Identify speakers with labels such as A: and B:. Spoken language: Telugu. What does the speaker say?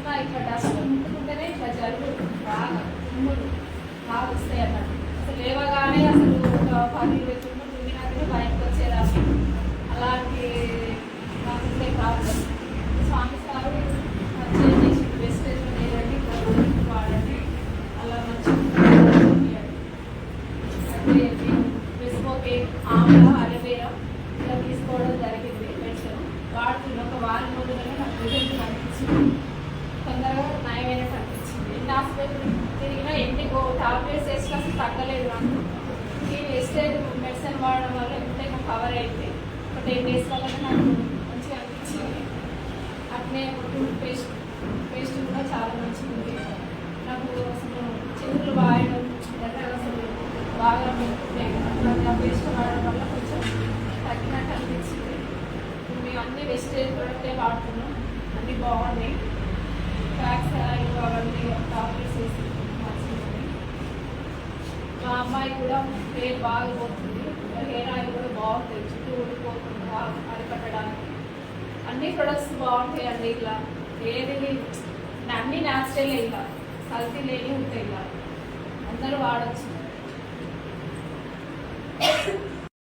A: ఏమన్నా ఇట్లా డస్ట్ ముట్టుకుంటేనే ఇట్లా జలుబు బాగా తుమ్ములు బాగా వస్తాయి అన్నట్టు. అసలు లేవగానే అసలు ఒక 10-20 తుమ్ములు తుమ్మినాకనే బయటకు వచ్చేదాన్ని. అలాంటి నాకు ఉండే ప్రాబ్లం. స్వామి సారు చేంజ్ చేసి వెస్టేజ్ లేదండి వాడండి అలా మంచిగా అయితే వెస్పోకే ఆమ్లా అలోవేరా ఇలా తీసుకోవడం జరిగింది. మెడిసిన్ వాడుతున్న ఒక వారం రోజులనే నాకు రిజల్ట్ అనిపించింది. తొందరగా నయమైనట్టు అనిపించింది. ఎన్ని హాస్పిటల్ తిరిగినా ఎన్ని టాబ్లెట్స్ వేసినా అసలు తగ్గలేదు నాకు. ఈ వెస్టేజ్ మెడిసిన్ వాడడం వల్ల ఎంతైనా కవర్ అయింది. ఒక 10 days వల్లనే నాకు మంచిగా అనిపించింది. అట్నే టూత్ పేస్ట్ కూడా చాలా మంచిగా ఉంది. నాకు అసలు చేతులు వాడడం అసలు బాగా ఆ పేస్ట్ వాడడం వల్ల కొంచెం తగ్గినట్టు అనిపించింది. మేము అన్ని వెస్టేజ్ ప్రొడక్టే వాడుతున్నాం, అన్నీ బాగున్నాయి. ఫ్యాక్స్ అవన్నీ టాబ్లెట్స్ వేసి మంచిది. మా అమ్మాయి కూడా హెయిర్ బాగా పోతుంది, హెయిర్ ఆయిల్ కూడా బాగుంటుంది, చుట్టూ ఊడిపోకుండా అరికట్టడానికి. అన్ని ప్రొడక్ట్స్ బాగుంటాయండి. ఇలా ఏది అన్నీ న్యాచురల్, ఇలా కల్తీ లేని ఉంటాయి. ఇలా అందరూ వాడచ్చు.